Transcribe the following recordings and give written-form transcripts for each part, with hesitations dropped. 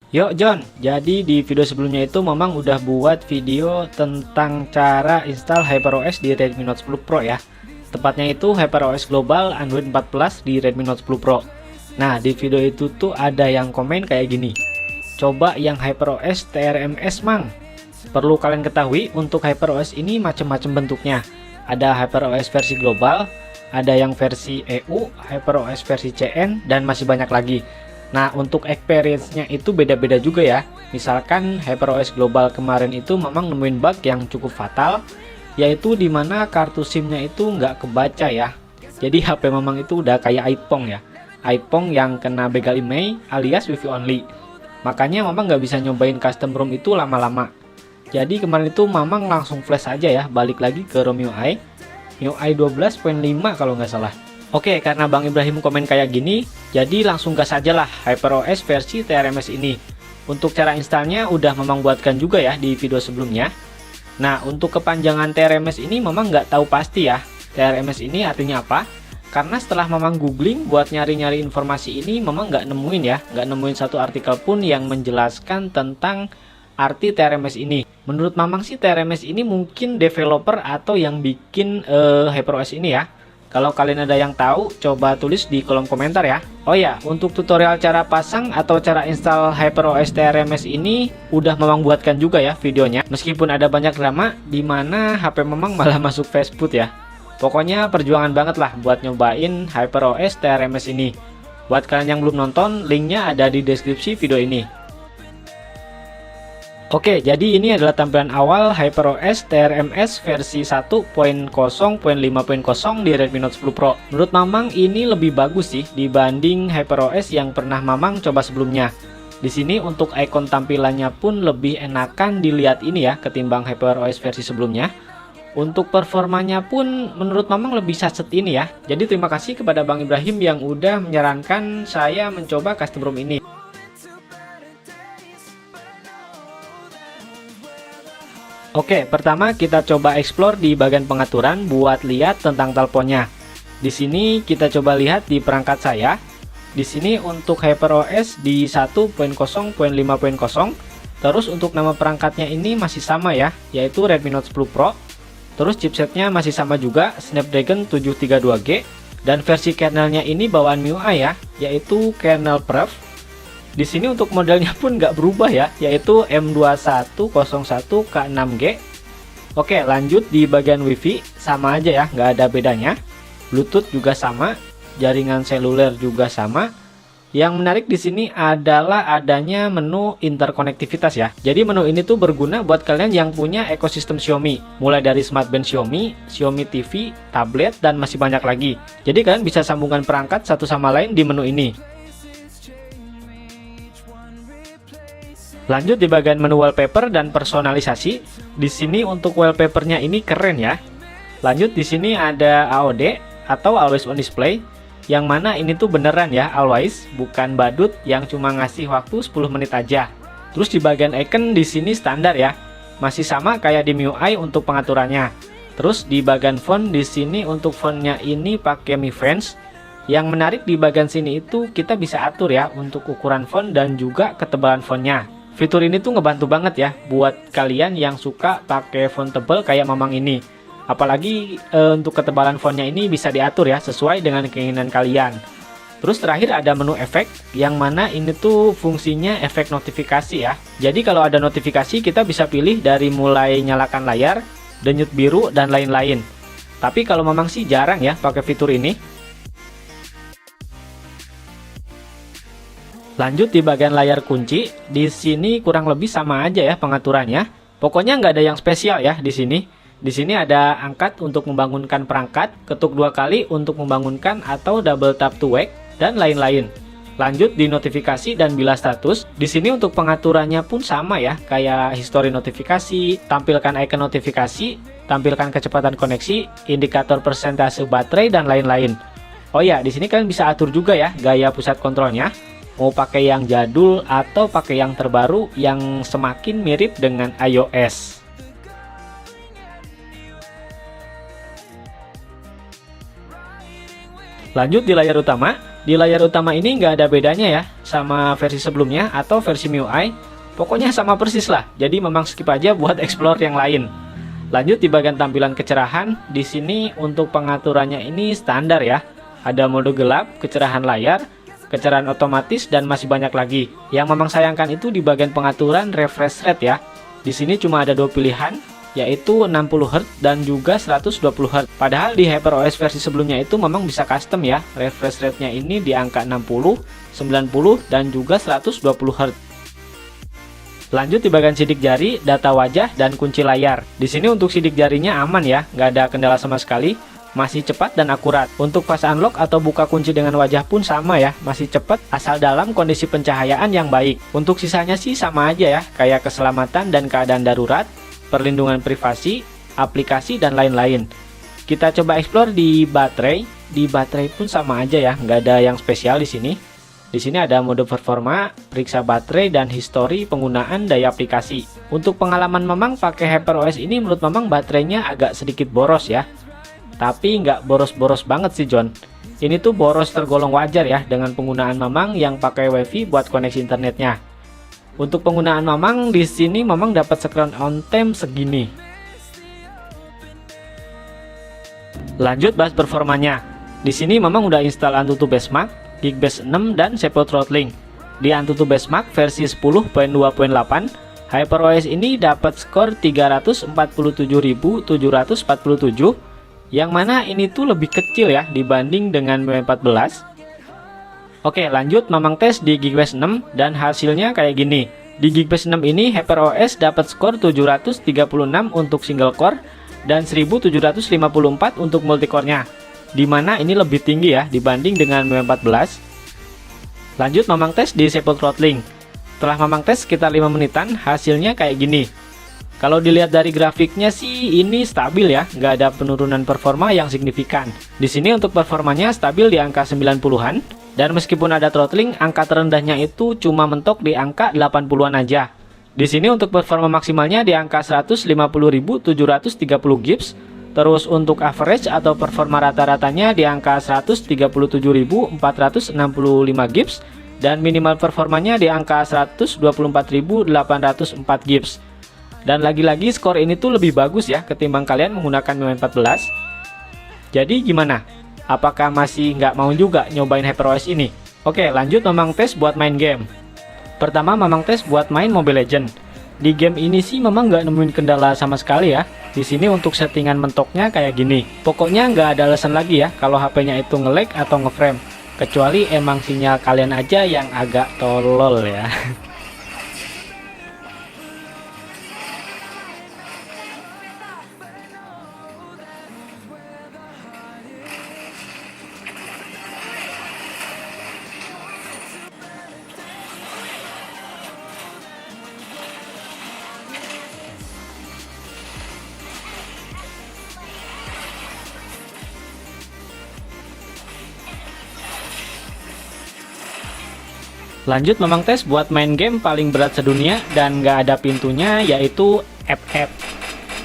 Yuk John, jadi di video sebelumnya itu Mamang udah buat video tentang cara install HyperOS di Redmi Note 10 Pro ya. Tepatnya itu HyperOS Global Android 14 di Redmi Note 10 Pro. Nah, di video itu tuh ada yang komen kayak gini. Coba yang HyperOS TRMS Mang. Perlu kalian ketahui untuk HyperOS ini macam-macam bentuknya. Ada HyperOS versi global, ada yang versi EU, HyperOS versi CN, dan masih banyak lagi. Nah, untuk experience-nya itu beda-beda juga ya. Misalkan HyperOS Global kemarin itu memang nemuin bug yang cukup fatal, yaitu dimana kartu SIM-nya itu nggak kebaca ya. Jadi HP memang itu udah kayak iPhone ya. iPhone yang kena begal IMEI alias Wi-Fi only. Makanya Mamang nggak bisa nyobain custom ROM itu lama-lama. Jadi kemarin itu Mamang langsung flash aja ya, balik lagi ke ROM UI. UI 12.5 kalau nggak salah. Oke, karena Bang Ibrahim komen kayak gini, jadi langsung gas aja lah HyperOS versi TRMS ini. Untuk cara installnya udah Mamang buatkan juga ya di video sebelumnya. Nah, untuk kepanjangan TRMS ini Mamang nggak tahu pasti ya. TRMS ini artinya apa? Karena setelah Mamang googling buat nyari-nyari informasi ini, Mamang nggak nemuin ya. Nggak nemuin satu artikel pun yang menjelaskan tentang arti TRMS ini. Menurut Mamang sih TRMS ini mungkin developer atau yang bikin HyperOS ini ya. Kalau kalian ada yang tahu, coba tulis di kolom komentar ya. Oh ya, untuk tutorial cara pasang atau cara install HyperOS TRMS ini udah Mamang buatkan juga ya videonya. Meskipun ada banyak drama, di mana HP Mamang malah masuk Facebook ya. Pokoknya perjuangan banget lah buat nyobain HyperOS TRMS ini. Buat kalian yang belum nonton, linknya ada di deskripsi video ini. Oke, jadi ini adalah tampilan awal HyperOS TRMS versi 1.0.5.0 di Redmi Note 10 Pro. Menurut Mamang ini lebih bagus sih dibanding HyperOS yang pernah Mamang coba sebelumnya. Di sini untuk ikon tampilannya pun lebih enakan dilihat ini ya ketimbang HyperOS versi sebelumnya. Untuk performanya pun menurut Mamang lebih sacet ini ya. Jadi terima kasih kepada Bang Ibrahim yang udah menyarankan saya mencoba custom ROM ini. Oke, pertama kita coba explore di bagian pengaturan buat lihat tentang teleponnya. Di sini kita coba lihat di perangkat saya. Di sini untuk HyperOS di 1.0.5.0. Terus untuk nama perangkatnya ini masih sama ya, yaitu Redmi Note 10 Pro. Terus chipsetnya masih sama juga, Snapdragon 732G. Dan versi kernelnya ini bawaan MIUI ya, yaitu kernel Prev. Di sini untuk modelnya pun nggak berubah ya, yaitu M2101K6G. Oke, lanjut di bagian WiFi, sama aja ya, nggak ada bedanya. Bluetooth juga sama, jaringan seluler juga sama. Yang menarik di sini adalah adanya menu interkonektivitas ya. Jadi menu ini tuh berguna buat kalian yang punya ekosistem Xiaomi, mulai dari smartband Xiaomi, Xiaomi TV, tablet, dan masih banyak lagi. Jadi kalian bisa sambungkan perangkat satu sama lain di menu ini. Lanjut di bagian menu wallpaper dan personalisasi. Di sini untuk wallpapernya ini keren ya. Lanjut di sini ada AOD atau Always On Display, yang mana ini tuh beneran ya always, bukan badut yang cuma ngasih waktu 10 menit aja. Terus di bagian icon di sini standar ya. Masih sama kayak di MIUI untuk pengaturannya. Terus di bagian font di sini untuk fontnya ini pakai Mi Friends. Yang menarik di bagian sini itu kita bisa atur ya untuk ukuran font dan juga ketebalan fontnya. Fitur ini tuh ngebantu banget ya buat kalian yang suka pakai font tebal kayak Mamang ini. Apalagi untuk ketebalan fontnya ini bisa diatur ya sesuai dengan keinginan kalian. Terus terakhir ada menu efek, yang mana ini tuh fungsinya efek notifikasi ya. Jadi kalau ada notifikasi kita bisa pilih dari mulai nyalakan layar, denyut biru, dan lain-lain. Tapi kalau Mamang sih jarang ya pakai fitur ini. Lanjut di bagian layar kunci, di sini kurang lebih sama aja ya pengaturannya. Pokoknya nggak ada yang spesial ya di sini. Di sini ada angkat untuk membangunkan perangkat, ketuk 2 kali untuk membangunkan atau double tap to wake, dan lain-lain. Lanjut di notifikasi dan bilas status. Di sini untuk pengaturannya pun sama ya, kayak histori notifikasi, tampilkan icon notifikasi, tampilkan kecepatan koneksi, indikator persentase baterai, dan lain-lain. Oh ya, di sini kalian bisa atur juga ya gaya pusat kontrolnya. Mau pakai yang jadul atau pakai yang terbaru yang semakin mirip dengan iOS. Lanjut di layar utama. Di layar utama ini nggak ada bedanya ya sama versi sebelumnya atau versi MIUI. Pokoknya sama persis lah. Jadi memang skip aja buat explore yang lain. Lanjut di bagian tampilan kecerahan. Di sini untuk pengaturannya ini standar ya. Ada mode gelap, kecerahan layar, kecerahan otomatis, dan masih banyak lagi. Yang memang sayangkan itu di bagian pengaturan refresh rate ya. Di sini cuma ada dua pilihan, yaitu 60 Hz dan juga 120 Hz. Padahal di HyperOS versi sebelumnya itu memang bisa custom ya. Refresh rate-nya ini di angka 60, 90, dan juga 120 Hz. Lanjut di bagian sidik jari, data wajah, dan kunci layar. Di sini untuk sidik jarinya aman ya, nggak ada kendala sama sekali. Masih cepat dan akurat. Untuk fast unlock atau buka kunci dengan wajah pun sama ya, masih cepat asal dalam kondisi pencahayaan yang baik. Untuk sisanya sih sama aja ya, kayak keselamatan dan keadaan darurat, perlindungan privasi, aplikasi, dan lain-lain. Kita coba explore di baterai. Di baterai pun sama aja ya, nggak ada yang spesial di sini. Di sini ada mode performa, periksa baterai, dan histori penggunaan daya aplikasi. Untuk pengalaman memang pakai HyperOS ini menurut memang baterainya agak sedikit boros ya. Tapi nggak boros-boros banget sih John. Ini tuh boros tergolong wajar ya dengan penggunaan memang yang pakai WiFi buat koneksi internetnya. Untuk penggunaan memang di sini memang dapat screen on time segini. Lanjut bahas performanya. Di sini memang udah install Antutu Benchmark, Geekbench 6, dan Shadow Throttling. Di Antutu Benchmark versi 10.2.8, HyperOS ini dapat skor 347.747, yang mana ini tuh lebih kecil ya dibanding dengan MIUI 14. Oke, lanjut memang tes di Geekbench 6 dan hasilnya kayak gini. Di Geekbench 6 ini HyperOS dapat skor 736 untuk single core dan 1754 untuk multicore-nya. Dimana ini lebih tinggi ya dibanding dengan MIUI 14. Lanjut memang tes di Shadow Throttling. Setelah memang tes sekitar 5 menitan, hasilnya kayak gini. Kalau dilihat dari grafiknya sih ini stabil ya, nggak ada penurunan performa yang signifikan. Di sini untuk performanya stabil di angka 90-an, dan meskipun ada throttling, angka terendahnya itu cuma mentok di angka 80-an aja. Di sini untuk performa maksimalnya di angka 150.730 Gibbs, terus untuk average atau performa rata-ratanya di angka 137.465 Gibbs, dan minimal performanya di angka 124.804 Gibbs. Dan lagi-lagi skor ini tuh lebih bagus ya ketimbang kalian menggunakan MIUI 14. Jadi gimana? Apakah masih nggak mau juga nyobain HyperOS ini? Oke, lanjut memang tes buat main game. Pertama memang tes buat main Mobile Legends. Di game ini sih memang nggak nemuin kendala sama sekali ya. Di sini untuk settingan mentoknya kayak gini. Pokoknya nggak ada alasan lagi ya kalau HP-nya itu nge-lag atau nge-frame. Kecuali emang sinyal kalian aja yang agak tolol ya. Lanjut memang tes buat main game paling berat sedunia dan nggak ada pintunya, yaitu FF.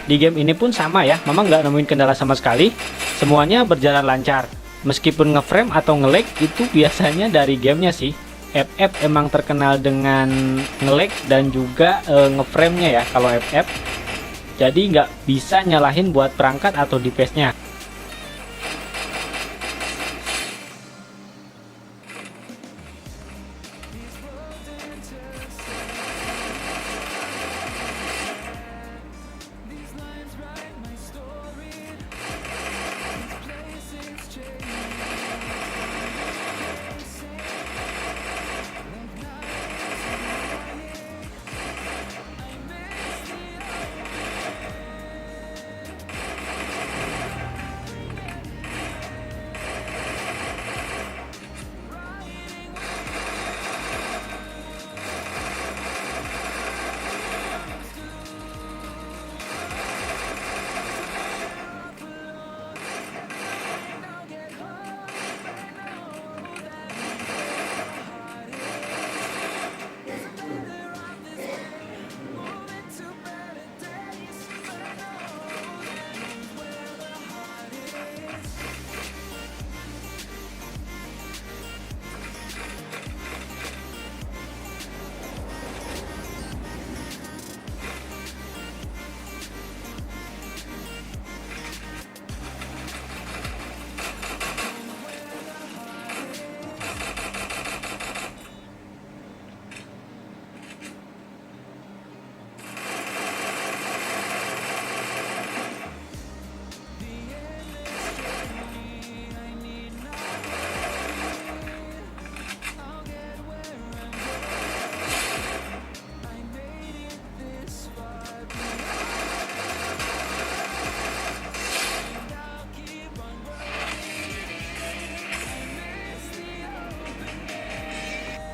Di game ini pun sama ya, memang nggak nemuin kendala sama sekali. Semuanya berjalan lancar. Meskipun nge-frame atau nge-lag itu biasanya dari gamenya sih. FF emang terkenal dengan nge-lag dan juga nge-frame-nya ya kalau FF. Jadi nggak bisa nyalahin buat perangkat atau device-nya.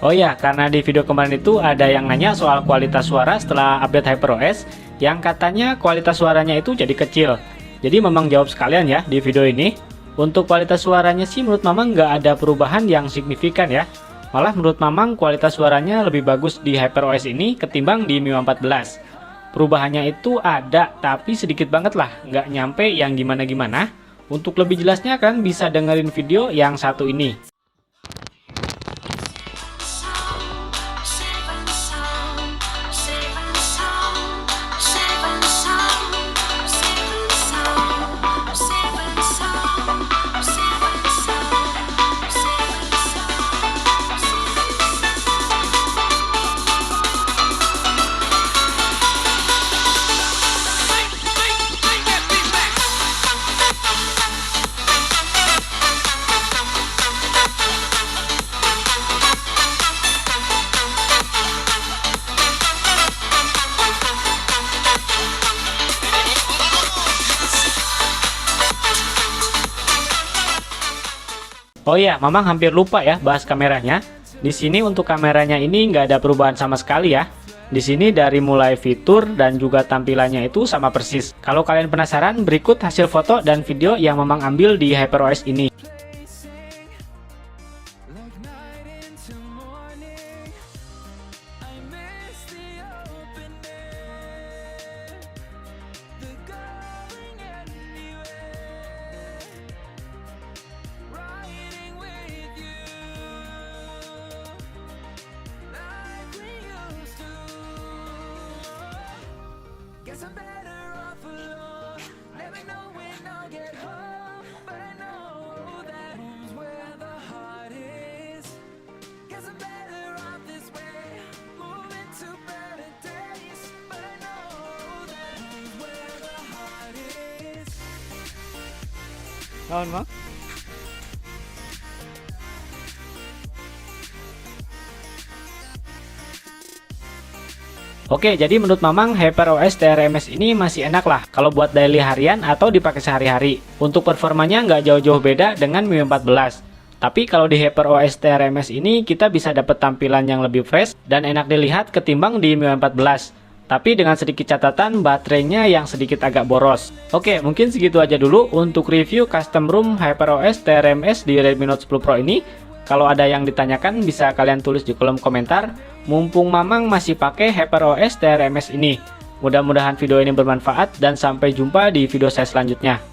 Oh ya, karena di video kemarin itu ada yang nanya soal kualitas suara setelah update HyperOS, yang katanya kualitas suaranya itu jadi kecil. Jadi memang jawab sekalian ya di video ini. Untuk kualitas suaranya sih menurut Mamang nggak ada perubahan yang signifikan ya. Malah menurut Mamang kualitas suaranya lebih bagus di HyperOS ini ketimbang di MIUI 14. Perubahannya itu ada, tapi sedikit banget lah, nggak nyampe yang gimana-gimana. Untuk lebih jelasnya kan bisa dengerin video yang satu ini. Oh iya, Mamang hampir lupa ya bahas kameranya. Di sini untuk kameranya ini nggak ada perubahan sama sekali ya. Di sini dari mulai fitur dan juga tampilannya itu sama persis. Kalau kalian penasaran, berikut hasil foto dan video yang Mamang ambil di HyperOS ini. Guess I'm better off alone. Never know when I'll get home, but I know that home's where the heart is. Guess I'm better off this way, moving to better days, but I know that home's where the heart is. Naon, Mang? Oke, jadi menurut Mamang HyperOS TRMS ini masih enak lah kalau buat daily harian atau dipakai sehari-hari. Untuk performanya nggak jauh-jauh beda dengan MIUI 14. Tapi kalau di HyperOS TRMS ini kita bisa dapat tampilan yang lebih fresh dan enak dilihat ketimbang di MIUI 14. Tapi dengan sedikit catatan baterainya yang sedikit agak boros. Oke, mungkin segitu aja dulu untuk review custom ROM HyperOS TRMS di Redmi Note 10 Pro ini. Kalau ada yang ditanyakan bisa kalian tulis di kolom komentar. Mumpung Mamang masih pakai HyperOS TRMS ini. Mudah-mudahan video ini bermanfaat dan sampai jumpa di video saya selanjutnya.